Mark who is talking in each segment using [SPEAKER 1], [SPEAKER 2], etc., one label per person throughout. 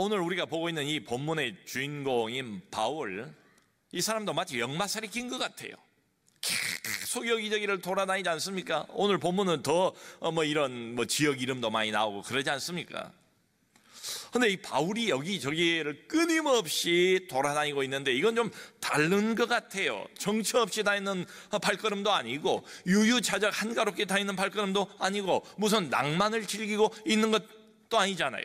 [SPEAKER 1] 오늘 우리가 보고 있는 이 본문의 주인공인 바울, 이 사람도 마치 역마살이 낀 것 같아요. 계속 여기저기를 돌아다니지 않습니까? 오늘 본문은 더 이런 지역 이름도 많이 나오고 그러지 않습니까? 근데 이 바울이 여기저기를 끊임없이 돌아다니고 있는데 이건 좀 다른 것 같아요. 정처 없이 다니는 발걸음도 아니고 유유자적 한가롭게 다니는 발걸음도 아니고 무슨 낭만을 즐기고 있는 것도 아니잖아요.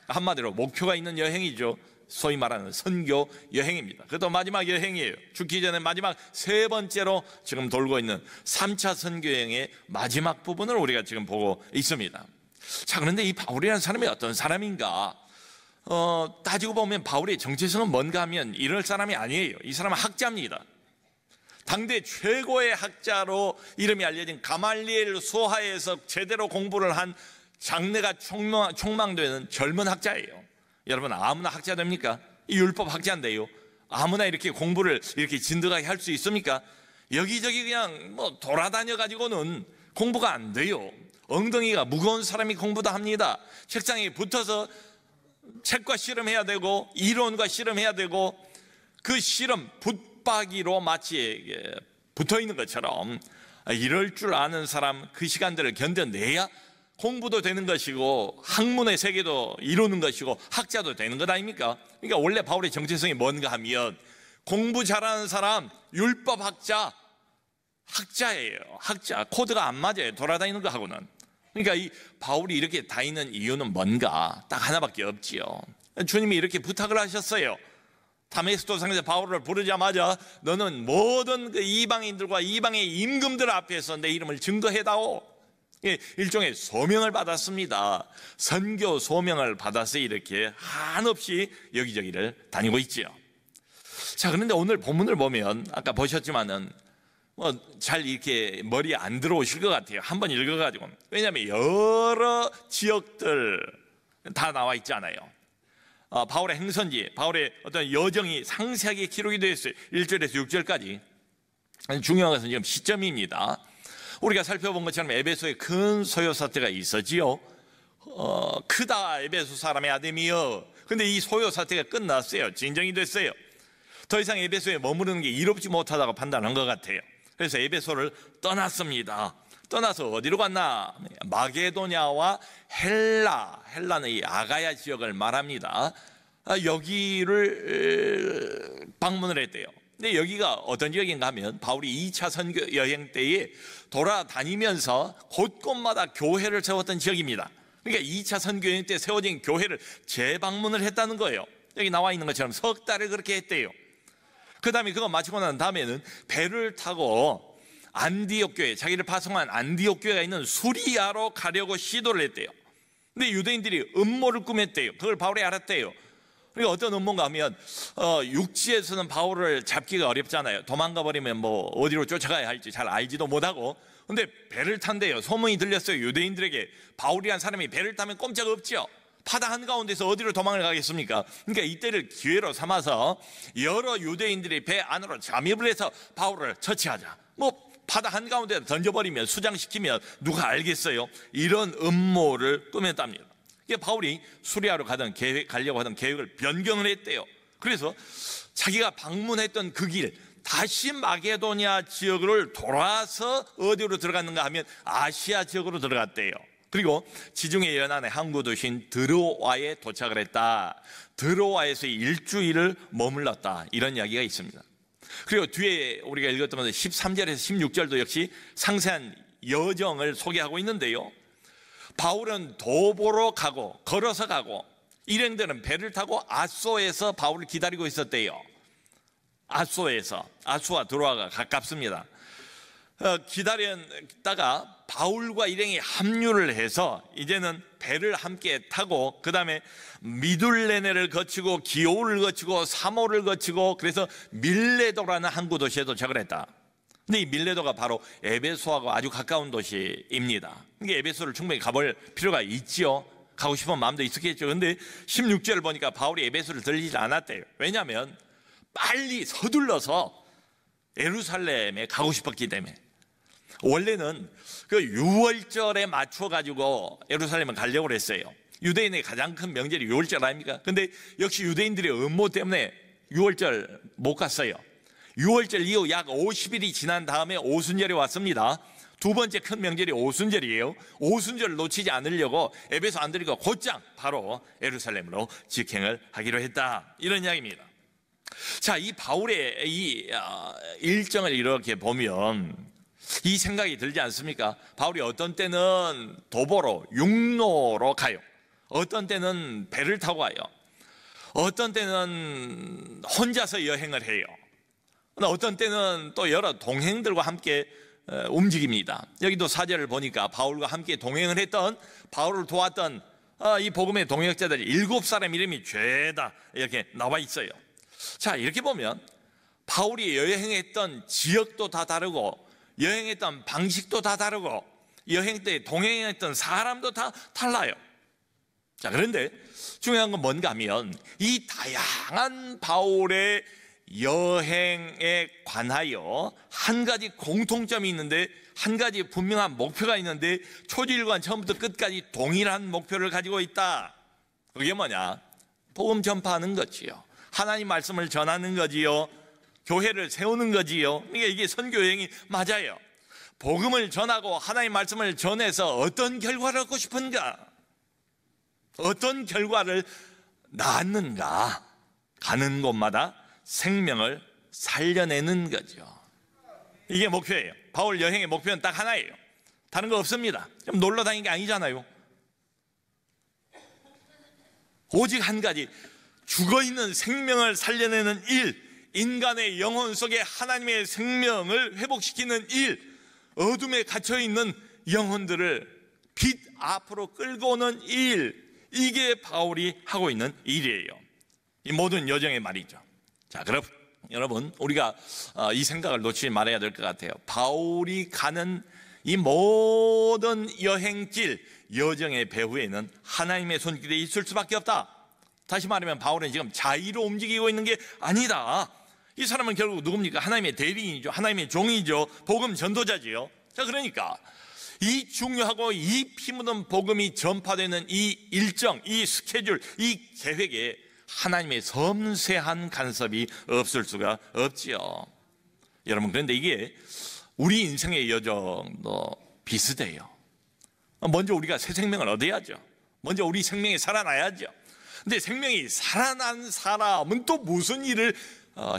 [SPEAKER 1] 한마디로 목표가 있는 여행이죠. 소위 말하는 선교 여행입니다. 그것도 마지막 여행이에요. 죽기 전에 마지막 세 번째로 지금 돌고 있는 3차 선교 여행의 마지막 부분을 우리가 지금 보고 있습니다. 자, 그런데 이 바울이라는 사람이 어떤 사람인가? 따지고 보면 바울의 정체성은 뭔가 하면 이럴 사람이 아니에요. 이 사람은 학자입니다. 당대 최고의 학자로 이름이 알려진 가말리엘 수하에서 제대로 공부를 한 장래가 촉망되는 젊은 학자예요. 여러분, 아무나 학자 됩니까? 이 율법 학자인데요, 아무나 이렇게 공부를 이렇게 진득하게 할 수 있습니까? 여기저기 그냥 돌아다녀 가지고는 공부가 안 돼요. 엉덩이가 무거운 사람이 공부도 합니다. 책상에 붙어서 책과 실험해야 되고 이론과 실험해야 되고, 그 실험 붙박이로 마치 붙어 있는 것처럼 이럴 줄 아는 사람, 그 시간들을 견뎌내야 공부도 되는 것이고 학문의 세계도 이루는 것이고 학자도 되는 것 아닙니까? 그러니까 원래 바울의 정체성이 뭔가 하면 공부 잘하는 사람, 율법 학자예요. 학자. 코드가 안 맞아요, 돌아다니는 거 하고는. 그러니까 이 바울이 이렇게 다니는 이유는 뭔가 딱 하나밖에 없지요. 주님이 이렇게 부탁을 하셨어요. 다메섹도상에서 바울을 부르자마자 너는 모든 그 이방인들과 이방의 임금들 앞에서 내 이름을 증거해다오. 일종의 소명을 받았습니다. 선교 소명을 받아서 이렇게 한없이 여기저기를 다니고 있지요. 자, 그런데 오늘 본문을 보면 아까 보셨지만은 잘 이렇게 머리에 안 들어오실 것 같아요. 한번 읽어가지고. 왜냐하면 여러 지역들 다 나와 있잖아요. 바울의 행선지, 바울의 어떤 여정이 상세하게 기록이 되어 있어요. 1절에서 6절까지. 중요한 것은 지금 시점입니다. 우리가 살펴본 것처럼 에베소에 큰 소요 사태가 있었지요. 크다 에베소 사람의 아담이여. 근데 이 소요 사태가 끝났어요. 진정이 됐어요. 더 이상 에베소에 머무르는 게 이롭지 못하다고 판단한 것 같아요. 그래서 에베소를 떠났습니다. 떠나서 어디로 갔나? 마게도냐와 헬라는 이 아가야 지역을 말합니다. 여기를 방문을 했대요. 근데 여기가 어떤 지역인가 하면 바울이 2차 선교 여행 때에 돌아다니면서 곳곳마다 교회를 세웠던 지역입니다. 그러니까 2차 선교 여행 때 세워진 교회를 재방문을 했다는 거예요. 여기 나와 있는 것처럼 석 달을 그렇게 했대요. 그 다음에 그거 마치고 난 다음에는 배를 타고 안디옥 교회, 자기를 파송한 안디옥 교회가 있는 수리아로 가려고 시도를 했대요. 근데 유대인들이 음모를 꾸몄대요. 그걸 바울이 알았대요. 그러니까 어떤 음모인가 하면 육지에서는 바울을 잡기가 어렵잖아요. 도망가 버리면 어디로 쫓아가야 할지 잘 알지도 못하고. 근데 배를 탄대요. 소문이 들렸어요. 유대인들에게 바울이란 사람이 배를 타면 꼼짝 없죠. 바다 한가운데서 어디로 도망을 가겠습니까? 그러니까 이때를 기회로 삼아서 여러 유대인들이 배 안으로 잠입을 해서 바울을 처치하자. 바다 한가운데 던져버리면, 수장시키면 누가 알겠어요? 이런 음모를 꾸몄답니다. 바울이 수리아로 가려고 하던 계획을 변경을 했대요. 그래서 자기가 방문했던 그 길, 다시 마게도냐 지역을 돌아서 어디로 들어갔는가 하면 아시아 지역으로 들어갔대요. 그리고 지중해 연안의 항구 도시인 드로아에 도착을 했다. 드로아에서 일주일을 머물렀다. 이런 이야기가 있습니다. 그리고 뒤에 우리가 읽었던 13절에서 16절도 역시 상세한 여정을 소개하고 있는데요. 바울은 도보로 가고 걸어서 가고, 일행들은 배를 타고 아소에서 바울을 기다리고 있었대요. 아소와 드로아가 가깝습니다. 기다렸다가 바울과 일행이 합류를 해서 이제는 배를 함께 타고 그 다음에 미둘레네를 거치고 기오를 거치고 사모를 거치고, 그래서 밀레도라는 항구 도시에 도착을 했다. 근데 이 밀레도가 바로 에베소하고 아주 가까운 도시입니다. 그러니까 에베소를 충분히 가볼 필요가 있지요. 가고 싶은 마음도 있었겠죠. 근데 16절을 보니까 바울이 에베소를 들리지 않았대요. 왜냐하면 빨리 서둘러서 예루살렘에 가고 싶었기 때문에. 원래는 그 6월절에 맞춰가지고 예루살렘을 가려고 했어요. 유대인의 가장 큰 명절이 유월절 아닙니까? 근데 역시 유대인들의 음모 때문에 유월절 못 갔어요. 유월절 이후 약 50일이 지난 다음에 오순절이 왔습니다. 두 번째 큰 명절이 오순절이에요. 오순절을 놓치지 않으려고 에베소 안 들이고 곧장 바로 예루살렘으로 직행을 하기로 했다, 이런 이야기입니다. 자, 이 바울의 이 일정을 이렇게 보면 이 생각이 들지 않습니까? 바울이 어떤 때는 도보로 육로로 가요. 어떤 때는 배를 타고 가요. 어떤 때는 혼자서 여행을 해요. 어떤 때는 또 여러 동행들과 함께 움직입니다. 여기도 4절을 보니까 바울과 함께 동행을 했던, 바울을 도왔던 이 복음의 동역자들이 7사람 이름이 죄다 이렇게 나와 있어요. 자, 이렇게 보면 바울이 여행했던 지역도 다 다르고 여행했던 방식도 다 다르고 여행 때 동행했던 사람도 다 달라요. 자, 그런데 중요한 건 뭔가 하면 이 다양한 바울의 여행에 관하여 한 가지 공통점이 있는데, 한 가지 분명한 목표가 있는데 초지일관 처음부터 끝까지 동일한 목표를 가지고 있다. 그게 뭐냐? 복음 전파하는 거지요. 하나님 말씀을 전하는 거지요. 교회를 세우는 거지요. 그러니까 이게 선교 여행이 맞아요. 복음을 전하고 하나님 말씀을 전해서 어떤 결과를 얻고 싶은가? 어떤 결과를 낳았는가? 가는 곳마다 생명을 살려내는 거죠. 이게 목표예요. 바울 여행의 목표는 딱 하나예요. 다른 거 없습니다. 좀 놀러 다니는 게 아니잖아요. 오직 한 가지, 죽어있는 생명을 살려내는 일, 인간의 영혼 속에 하나님의 생명을 회복시키는 일, 어둠에 갇혀있는 영혼들을 빛 앞으로 끌고 오는 일, 이게 바울이 하고 있는 일이에요. 이 모든 여정의 말이죠. 자, 그럼 여러분, 우리가 이 생각을 놓치지 말아야 될 것 같아요. 바울이 가는 이 모든 여행길, 여정의 배후에는 하나님의 손길이 있을 수밖에 없다. 다시 말하면 바울은 지금 자의로 움직이고 있는 게 아니다. 이 사람은 결국 누굽니까? 하나님의 대리인이죠. 하나님의 종이죠. 복음 전도자지요. 자, 그러니까 이 중요하고 이 피 묻은 복음이 전파되는 이 일정, 이 스케줄, 이 계획에 하나님의 섬세한 간섭이 없을 수가 없지요. 여러분, 그런데 이게 우리 인생의 여정도 비슷해요. 먼저 우리가 새 생명을 얻어야죠. 먼저 우리 생명이 살아나야죠. 근데 생명이 살아난 사람은 또 무슨 일을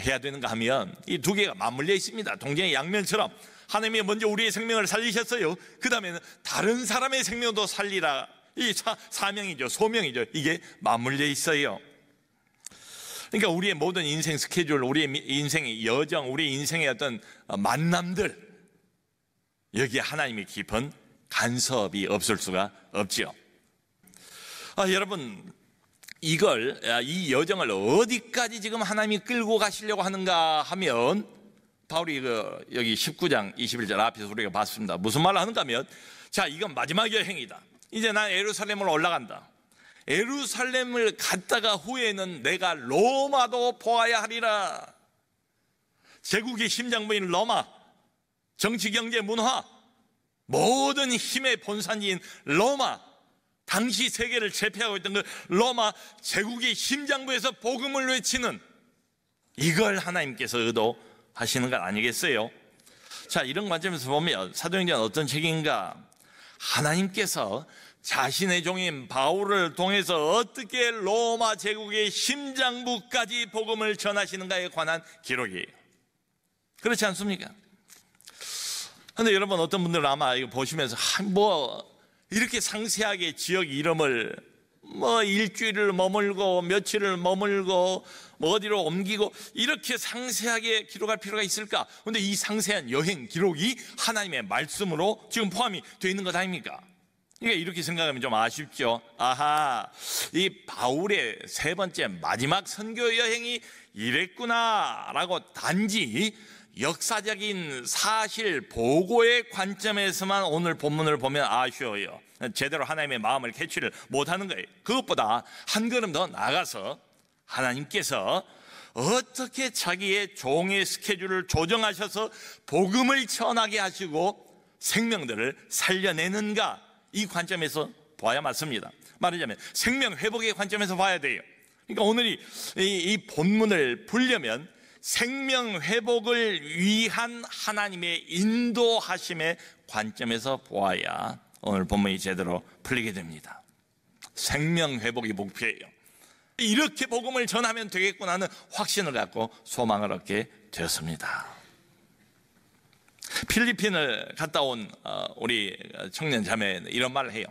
[SPEAKER 1] 해야 되는가 하면 이 두 개가 맞물려 있습니다. 동전의 양면처럼 하나님이 먼저 우리의 생명을 살리셨어요. 그 다음에는 다른 사람의 생명도 살리라. 이 사명이죠. 소명이죠. 이게 맞물려 있어요. 그러니까 우리의 모든 인생 스케줄, 우리의 인생의 여정, 우리의 인생의 어떤 만남들, 여기에 하나님의 깊은 간섭이 없을 수가 없지요. 여러분, 이 여정을 어디까지 지금 하나님이 끌고 가시려고 하는가 하면, 바울이 여기 19장 21절 앞에서 우리가 봤습니다. 무슨 말을 하는가 하면, 자, 이건 마지막 여행이다. 이제 난 예루살렘으로 올라간다. 예루살렘을 갔다가 후에는 내가 로마도 보아야 하리라. 제국의 심장부인 로마, 정치, 경제, 문화, 모든 힘의 본산지인 로마, 당시 세계를 제패하고 있던 그 로마 제국의 심장부에서 복음을 외치는, 이걸 하나님께서 의도하시는 것 아니겠어요? 자, 이런 관점에서 보면 사도행전은 어떤 책인가? 하나님께서 자신의 종인 바울을 통해서 어떻게 로마 제국의 심장부까지 복음을 전하시는가에 관한 기록이에요. 그렇지 않습니까? 그런데 여러분, 어떤 분들은 아마 이거 보시면서 이렇게 상세하게 지역 이름을 일주일을 머물고 며칠을 머물고 어디로 옮기고 이렇게 상세하게 기록할 필요가 있을까? 그런데 이 상세한 여행 기록이 하나님의 말씀으로 지금 포함이 되어 있는 것 아닙니까? 그러니까 이렇게 생각하면 좀 아쉽죠. 이 바울의 세 번째 마지막 선교 여행이 이랬구나라고 단지 역사적인 사실 보고의 관점에서만 오늘 본문을 보면 아쉬워요. 제대로 하나님의 마음을 캐치를 못하는 거예요. 그것보다 한 걸음 더 나아가서 하나님께서 어떻게 자기의 종의 스케줄을 조정하셔서 복음을 전하게 하시고 생명들을 살려내는가, 이 관점에서 봐야 맞습니다. 말하자면 생명 회복의 관점에서 봐야 돼요. 그러니까 오늘 이 본문을 보려면 생명 회복을 위한 하나님의 인도하심의 관점에서 보아야 오늘 본문이 제대로 풀리게 됩니다. 생명 회복이 목표예요. 이렇게 복음을 전하면 되겠구나 하는 확신을 갖고 소망을 얻게 되었습니다. 필리핀을 갔다 온 우리 청년 자매는 이런 말을 해요.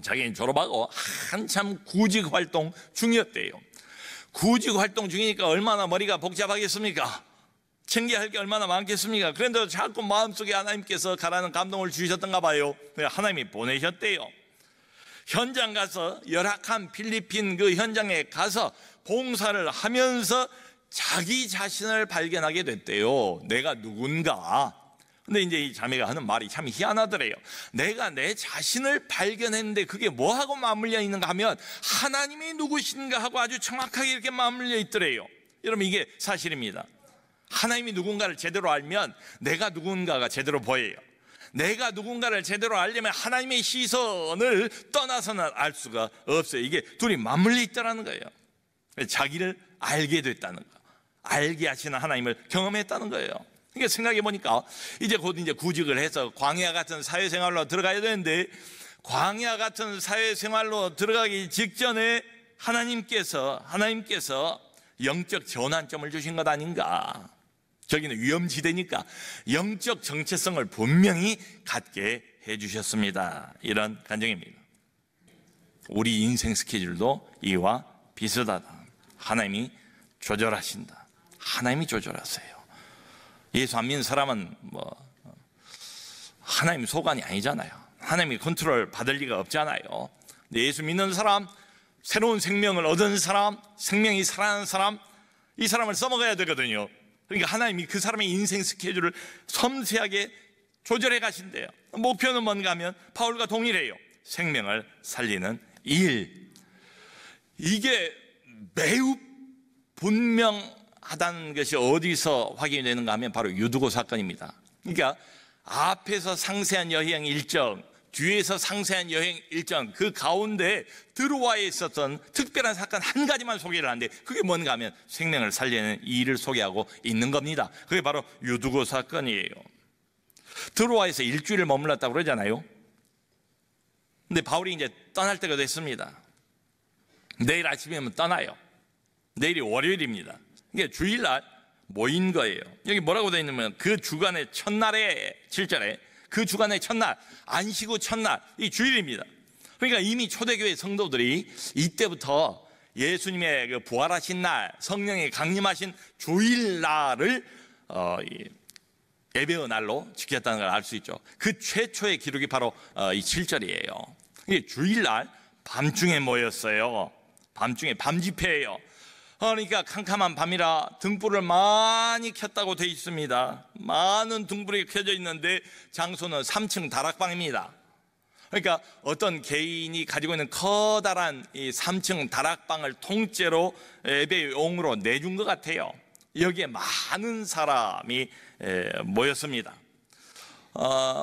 [SPEAKER 1] 자기는 졸업하고 한참 구직 활동 중이었대요. 구직 활동 중이니까 얼마나 머리가 복잡하겠습니까? 챙겨야 할 게 얼마나 많겠습니까? 그런데 자꾸 마음속에 하나님께서 가라는 감동을 주셨던가 봐요. 하나님이 보내셨대요. 현장 가서 열악한 필리핀 그 현장에 가서 봉사를 하면서 자기 자신을 발견하게 됐대요. 내가 누군가. 근데 이제 이 자매가 하는 말이 참 희한하더래요. 내가 내 자신을 발견했는데 그게 뭐하고 맞물려 있는가 하면 하나님이 누구신가 하고 아주 정확하게 이렇게 맞물려 있더래요. 여러분, 이게 사실입니다. 하나님이 누군가를 제대로 알면 내가 누군가가 제대로 보여요. 내가 누군가를 제대로 알려면 하나님의 시선을 떠나서는 알 수가 없어요. 이게 둘이 맞물려 있다는 거예요. 자기를 알게 됐다는 거, 알게 하시는 하나님을 경험했다는 거예요. 그러니까 생각해 보니까 이제 곧 구직을 해서 광야 같은 사회생활로 들어가야 되는데, 광야 같은 사회생활로 들어가기 직전에 하나님께서 영적 전환점을 주신 것 아닌가. 저기는 위험지대니까 영적 정체성을 분명히 갖게 해주셨습니다. 이런 간증입니다. 우리 인생 스케줄도 이와 비슷하다. 하나님이 조절하신다. 하나님이 조절하세요. 예수 안 믿는 사람은 하나님 소관이 아니잖아요. 하나님이 컨트롤 받을 리가 없잖아요. 근데 예수 믿는 사람, 새로운 생명을 얻은 사람, 생명이 살아나는 사람, 이 사람을 써먹어야 되거든요. 그러니까 하나님이 그 사람의 인생 스케줄을 섬세하게 조절해 가신대요. 목표는 뭔가 하면 바울과 동일해요. 생명을 살리는 일. 이게 매우 분명하다는 것이 어디서 확인이 되는가 하면 바로 유두고 사건입니다. 그러니까 앞에서 상세한 여행 일정, 뒤에서 상세한 여행 일정, 그 가운데 드로아에 있었던 특별한 사건 한 가지만 소개를 하는데 그게 뭔가 하면 생명을 살리는 일을 소개하고 있는 겁니다. 그게 바로 유두고 사건이에요. 드로아에서 일주일을 머물렀다고 그러잖아요. 근데 바울이 이제 떠날 때가 됐습니다. 내일 아침이면 떠나요. 내일이 월요일입니다. 이게 주일날 모인 거예요. 여기 뭐라고 되어 있냐면 그 주간의 첫날에 7절에 그 주간의 첫날, 안식 후 첫날, 이 주일입니다. 그러니까 이미 초대교회 성도들이 이때부터 예수님의 그 부활하신 날, 성령이 강림하신 주일날을 예배의 날로 지켰다는 걸 알 수 있죠. 그 최초의 기록이 바로 이 7절이에요. 이게 주일날 밤중에 모였어요. 밤중에 밤집회예요. 그러니까 캄캄한 밤이라 등불을 많이 켰다고 되어 있습니다. 많은 등불이 켜져 있는데 장소는 3층 다락방입니다. 그러니까 어떤 개인이 가지고 있는 커다란 이 3층 다락방을 통째로 예배용으로 내준 것 같아요. 여기에 많은 사람이 모였습니다.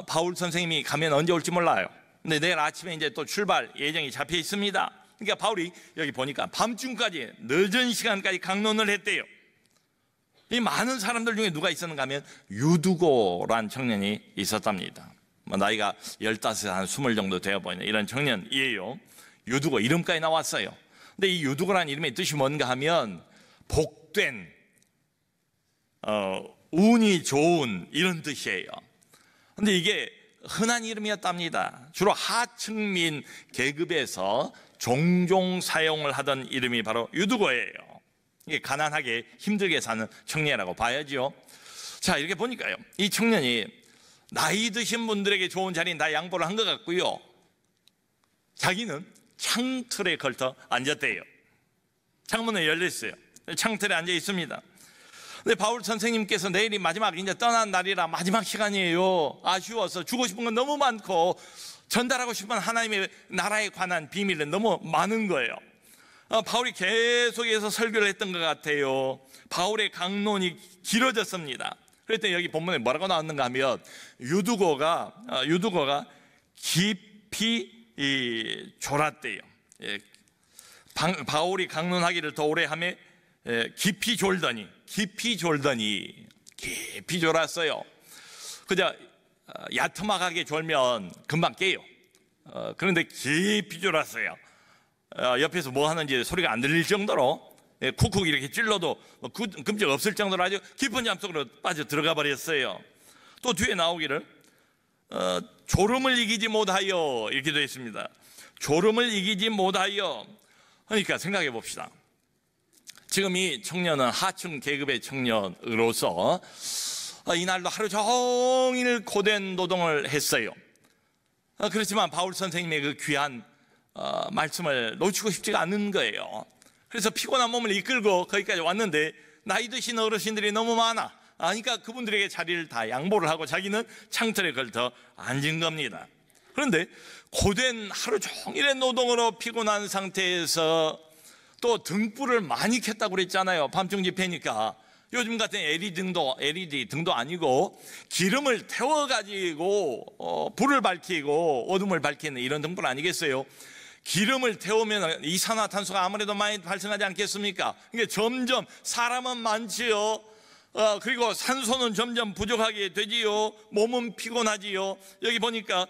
[SPEAKER 1] 바울 선생님이 가면 언제 올지 몰라요. 근데 내일 아침에 이제 또 출발 예정이 잡혀 있습니다. 그러니까 바울이 여기 보니까 밤중까지 늦은 시간까지 강론을 했대요. 이 많은 사람들 중에 누가 있었는가 하면 유두고란 청년이 있었답니다. 나이가 15에 한 20 정도 되어 보이는 이런 청년이에요. 유두고 이름까지 나왔어요. 근데 이 유두고란 이름의 뜻이 뭔가 하면 복된, 운이 좋은 이런 뜻이에요. 근데 이게 흔한 이름이었답니다. 주로 하층민 계급에서 종종 사용을 하던 이름이 바로 유두고예요. 이게 가난하게 힘들게 사는 청년이라고 봐야죠. 자, 이렇게 보니까요, 이 청년이 나이 드신 분들에게 좋은 자리는 다 양보를 한 것 같고요, 자기는 창틀에 걸터 앉았대요. 창문은 열려 있어요. 창틀에 앉아 있습니다. 근데 바울 선생님께서 내일이 마지막 이제 떠난 날이라 마지막 시간이에요. 아쉬워서 주고 싶은 건 너무 많고 전달하고 싶은 하나님의 나라에 관한 비밀은 너무 많은 거예요. 바울이 계속해서 설교를 했던 것 같아요. 바울의 강론이 길어졌습니다. 그랬더니 여기 본문에 뭐라고 나왔는가 하면 유두고가 깊이 졸았대요. 바울이 강론하기를 더 오래 하며 깊이 졸더니 졸았어요. 그저 야트막하게 졸면 금방 깨요. 그런데 깊이 졸았어요. 옆에서 뭐 하는지 소리가 안 들릴 정도로 쿡쿡 이렇게 찔러도 끔찍 없을 정도로 아주 깊은 잠 속으로 빠져 들어가 버렸어요. 또 뒤에 나오기를 졸음을 이기지 못하여 이렇게 되어 있습니다. 졸음을 이기지 못하여. 그러니까 생각해 봅시다. 지금 이 청년은 하층 계급의 청년으로서 이날도 하루 종일 고된 노동을 했어요. 그렇지만 바울 선생님의 그 귀한 말씀을 놓치고 싶지가 않은 거예요. 그래서 피곤한 몸을 이끌고 거기까지 왔는데 나이 드신 어르신들이 너무 많아. 그러니까 그분들에게 자리를 다 양보를 하고 자기는 창틀에 걸터 앉은 겁니다. 그런데 고된 하루 종일의 노동으로 피곤한 상태에서 또 등불을 많이 켰다고 그랬잖아요. 밤중 집회니까. 요즘 같은 LED 등도 아니고 기름을 태워가지고 불을 밝히고 어둠을 밝히는 이런 등불 아니겠어요? 기름을 태우면 이산화탄소가 아무래도 많이 발생하지 않겠습니까? 이게 점점 사람은 많지요. 그리고 산소는 점점 부족하게 되지요. 몸은 피곤하지요. 여기 보니까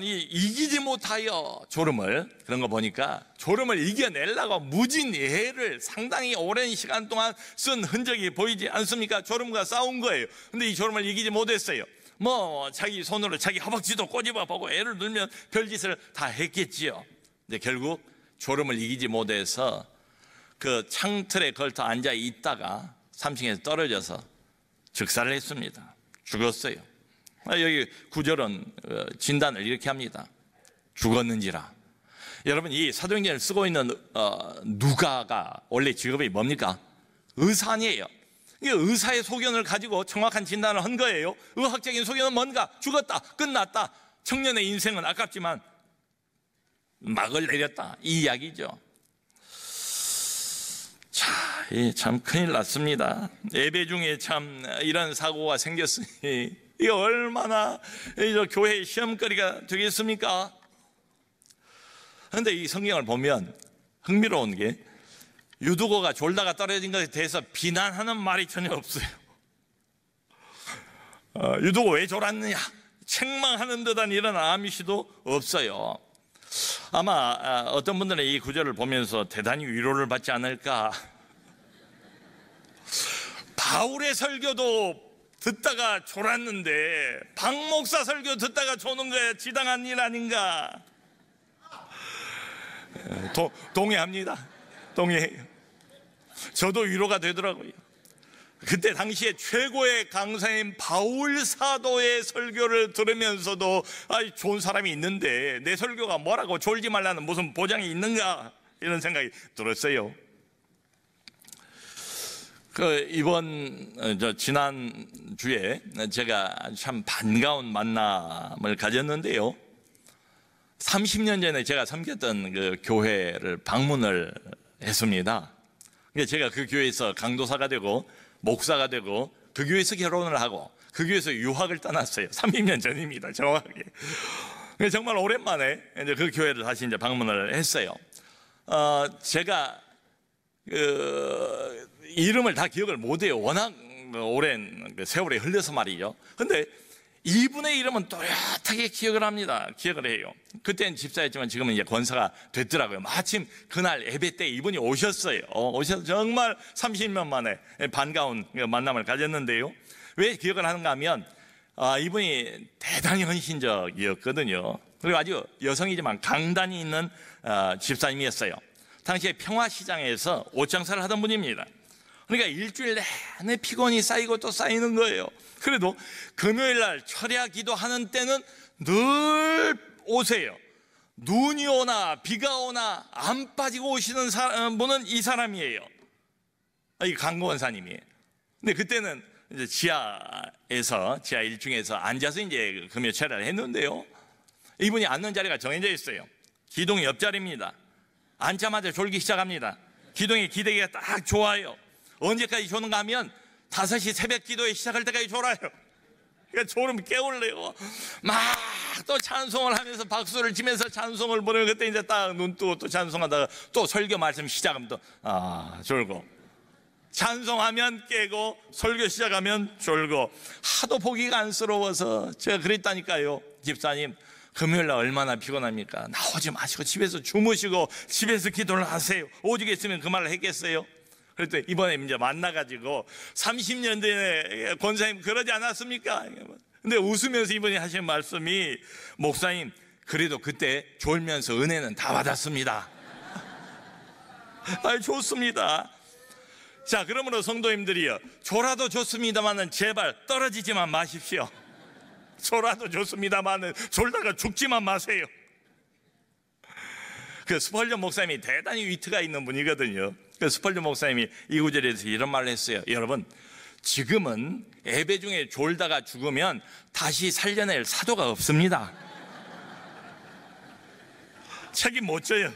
[SPEAKER 1] 이기지 못하여 졸음을, 그런 거 보니까 졸음을 이겨내려고 무진애를 상당히 오랜 시간 동안 쓴 흔적이 보이지 않습니까? 졸음과 싸운 거예요. 근데 이 졸음을 이기지 못했어요. 뭐 자기 손으로 자기 허벅지도 꼬집어 보고 애를 들면 별짓을 다 했겠지요. 근데 결국 졸음을 이기지 못해서 그 창틀에 걸터 앉아 있다가 3층에서 떨어져서 즉사를 했습니다. 죽었어요. 여기 9절은 진단을 이렇게 합니다. 죽었는지라. 여러분, 이 사도행전을 쓰고 있는 누가가 원래 직업이 뭡니까? 의사 아니에요. 의사의 소견을 가지고 정확한 진단을 한 거예요. 의학적인 소견은 뭔가? 죽었다, 끝났다. 청년의 인생은 아깝지만 막을 내렸다, 이 이야기죠. 자, 참 큰일 났습니다. 예배 중에 참 이런 사고가 생겼으니 이게 얼마나 교회의 시험거리가 되겠습니까? 그런데 이 성경을 보면 흥미로운 게 유두고가 졸다가 떨어진 것에 대해서 비난하는 말이 전혀 없어요. 유두고 왜 졸았느냐 책망하는 듯한 이런 아미시도 없어요. 아마 어떤 분들은 이 구절을 보면서 대단히 위로를 받지 않을까. 바울의 설교도 듣다가 졸았는데 박 목사 설교 듣다가 조는 거야 지당한 일 아닌가. 동의합니다. 동의해요. 저도 위로가 되더라고요. 그때 당시에 최고의 강사인 바울 사도의 설교를 들으면서도 좋은 사람이 있는데 내 설교가 뭐라고 졸지 말라는 무슨 보장이 있는가 이런 생각이 들었어요. 지난 주에 제가 참 반가운 만남을 가졌는데요. 30년 전에 제가 섬겼던 그 교회를 방문을 했습니다. 제가 그 교회에서 강도사가 되고 목사가 되고 그 교회에서 결혼을 하고 그 교회에서 유학을 떠났어요. 30년 전입니다, 정확하게. 정말 오랜만에 이제 그 교회를 다시 이제 방문을 했어요. 제가 이름을 다 기억을 못해요. 워낙 오랜 세월이 흘러서 말이죠. 근데 이분의 이름은 또렷하게 기억을 합니다. 기억을 해요. 그때는 집사였지만 지금은 이제 권사가 됐더라고요. 마침 그날 예배 때 이분이 오셨어요. 오셔서 정말 30년 만에 반가운 만남을 가졌는데요. 왜 기억을 하는가 하면 이분이 대단히 헌신적이었거든요. 그리고 아주 여성이지만 강단이 있는 집사님이었어요. 당시에 평화시장에서 옷장사를 하던 분입니다. 그러니까 일주일 내내 피곤이 쌓이고 또 쌓이는 거예요. 그래도 금요일 날 철야 기도하는 때는 늘 오세요. 눈이 오나 비가 오나 안 빠지고 오시는 분은 이 사람이에요. 이 강권사님이에요. 근데 그때는 이제 지하 1층에서 앉아서 이제 금요 철야를 했는데요. 이분이 앉는 자리가 정해져 있어요. 기둥이 옆자리입니다. 앉자마자 졸기 시작합니다. 기둥의 기대기가 딱 좋아요. 언제까지 조는가 하면 5시 새벽 기도에 시작할 때까지 졸아요. 그러니까 졸음 깨울래요. 막 또 찬송을 하면서 박수를 치면서 찬송을 부르면 그때 이제 딱 눈 뜨고 또 찬송하다가 또 설교 말씀 시작하면 또 졸고, 찬송하면 깨고 설교 시작하면 졸고, 하도 보기가 안쓰러워서 제가 그랬다니까요. 집사님, 금요일날 얼마나 피곤합니까? 나오지 마시고 집에서 주무시고 집에서 기도를 하세요. 오죽했으면 그 말을 했겠어요? 그랬더니 이번에 이제 만나가지고 30년 전에 권사님 그러지 않았습니까? 근데 웃으면서 이분이 하신 말씀이, 목사님 그래도 그때 졸면서 은혜는 다 받았습니다. 좋습니다. 자, 그러므로 성도님들이요, 졸아도 좋습니다만은 제발 떨어지지만 마십시오. 졸아도 좋습니다만은 졸다가 죽지만 마세요. 그 스펄전 목사님이 대단히 위트가 있는 분이거든요. 그 스펄전 목사님이 이 구절에서 이런 말을 했어요. 여러분, 지금은 예배 중에 졸다가 죽으면 다시 살려낼 사도가 없습니다. 책임 못 져요.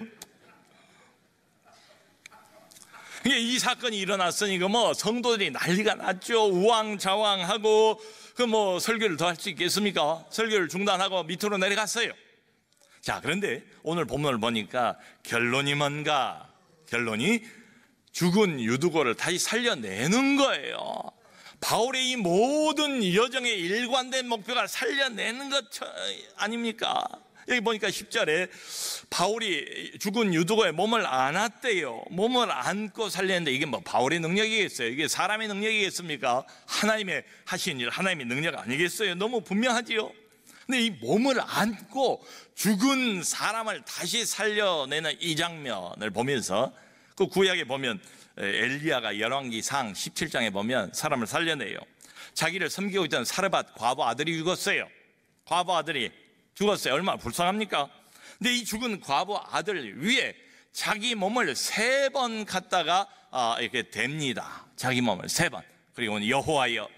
[SPEAKER 1] 이 사건이 일어났으니 성도들이 난리가 났죠. 우왕좌왕하고 설교를 더 할 수 있겠습니까? 설교를 중단하고 밑으로 내려갔어요. 자, 그런데 오늘 본문을 보니까 결론이 뭔가? 결론이 죽은 유두고를 다시 살려내는 거예요. 바울의 이 모든 여정의 일관된 목표가 살려내는 것 아닙니까? 여기 보니까 10절에 바울이 죽은 유두고의 몸을 안았대요. 몸을 안고 살렸는데 이게 바울의 능력이겠어요? 이게 사람의 능력이겠습니까? 하나님의 하신 일, 하나님의 능력 아니겠어요? 너무 분명하지요? 근데 이 몸을 안고 죽은 사람을 다시 살려내는 이 장면을 보면서, 그 구약에 보면 엘리야가 열왕기상 17장에 보면 사람을 살려내요. 자기를 섬기고 있던 사르밧 과부 아들이 죽었어요. 과부 아들이 죽었어요. 얼마나 불쌍합니까? 근데 이 죽은 과부 아들 위에 자기 몸을 3번 갖다가 이렇게 댑니다. 자기 몸을 3번. 그리고 여호와여,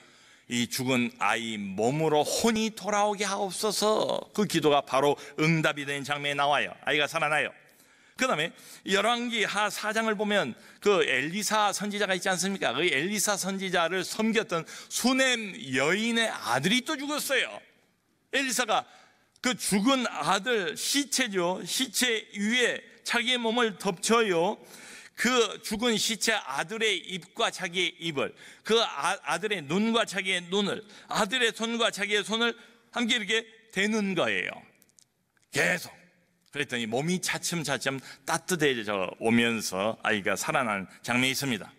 [SPEAKER 1] 이 죽은 아이 몸으로 혼이 돌아오게 하옵소서. 그 기도가 바로 응답이 된 장면에 나와요. 아이가 살아나요. 그 다음에 열왕기하 4장을 보면 그 엘리사 선지자가 있지 않습니까? 그 엘리사 선지자를 섬겼던 수넴 여인의 아들이 또 죽었어요. 엘리사가 그 죽은 아들 시체죠, 시체 위에 자기의 몸을 덮쳐요. 그 죽은 시체 아들의 입과 자기의 입을, 그 아들의 눈과 자기의 눈을, 아들의 손과 자기의 손을 함께 이렇게 대는 거예요. 계속. 그랬더니 몸이 차츰차츰 따뜻해져 오면서 아이가 살아난 장면이 있습니다.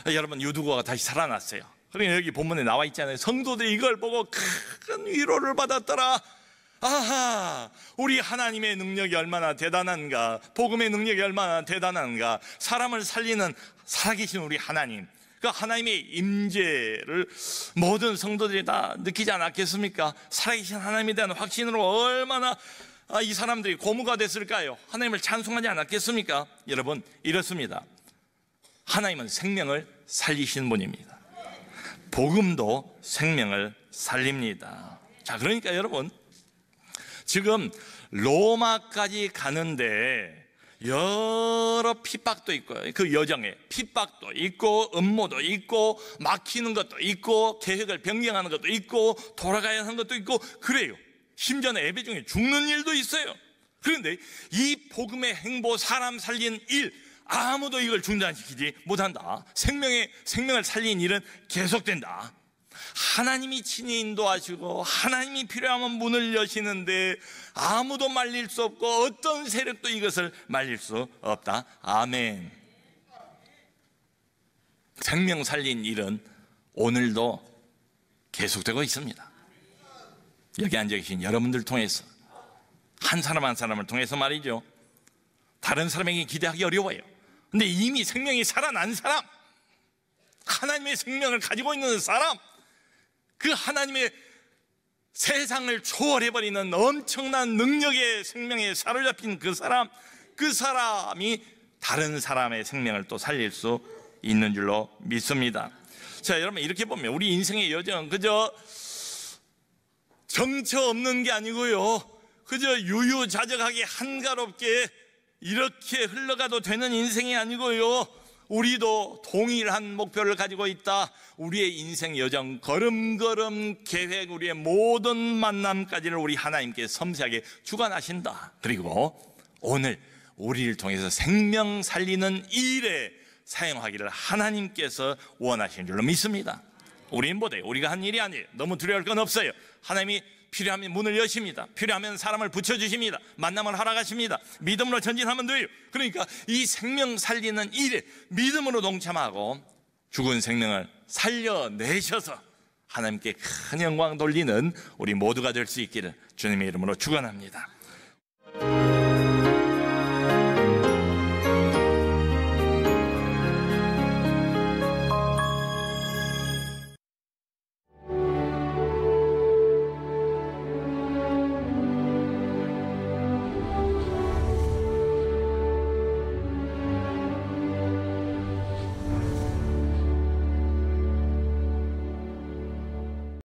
[SPEAKER 1] 여러분, 유두고가 다시 살아났어요. 그러니까 여기 본문에 나와 있잖아요. 성도들이 이걸 보고 큰 위로를 받았더라. 아하, 우리 하나님의 능력이 얼마나 대단한가, 복음의 능력이 얼마나 대단한가, 사람을 살리는 살아계신 우리 하나님, 그 하나님의 임재를 모든 성도들이 다 느끼지 않았겠습니까? 살아계신 하나님에 대한 확신으로 얼마나 이 사람들이 고무가 됐을까요? 하나님을 찬송하지 않았겠습니까? 여러분, 이렇습니다. 하나님은 생명을 살리시는 분입니다. 복음도 생명을 살립니다. 자, 그러니까 여러분, 지금 로마까지 가는데 여러 핍박도 있고, 그 여정에 핍박도 있고, 음모도 있고, 막히는 것도 있고, 계획을 변경하는 것도 있고, 돌아가야 하는 것도 있고, 그래요. 심지어는 예배 중에 죽는 일도 있어요. 그런데 이 복음의 행보, 사람 살린 일, 아무도 이걸 중단시키지 못한다. 생명을 살린 일은 계속된다. 하나님이 친히 인도하시고 하나님이 필요하면 문을 여시는데 아무도 말릴 수 없고 어떤 세력도 이것을 말릴 수 없다. 아멘. 생명 살린 일은 오늘도 계속되고 있습니다. 여기 앉아 계신 여러분들 통해서, 한 사람 한 사람을 통해서 말이죠. 다른 사람에게 기대하기 어려워요. 근데 이미 생명이 살아난 사람, 하나님의 생명을 가지고 있는 사람, 그 하나님의 세상을 초월해버리는 엄청난 능력의 생명에 사로잡힌 그 사람이 다른 사람의 생명을 또 살릴 수 있는 줄로 믿습니다. 자, 여러분, 이렇게 보면 우리 인생의 여정은 그저 정처 없는 게 아니고요, 그저 유유자적하게 한가롭게 이렇게 흘러가도 되는 인생이 아니고요, 우리도 동일한 목표를 가지고 있다. 우리의 인생 여정 걸음걸음 계획, 우리의 모든 만남까지를 우리 하나님께 섬세하게 주관하신다. 그리고 오늘 우리를 통해서 생명 살리는 일에 사용하기를 하나님께서 원하시는 줄로 믿습니다. 우리는 못해요. 우리가 한 일이 아니에요. 너무 두려울 건 없어요. 하나님이 필요하면 문을 여십니다. 필요하면 사람을 붙여주십니다. 만남을 허락하십니다. 믿음으로 전진하면 돼요. 그러니까 이 생명 살리는 일에 믿음으로 동참하고 죽은 생명을 살려내셔서 하나님께 큰 영광 돌리는 우리 모두가 될 수 있기를 주님의 이름으로 축원합니다.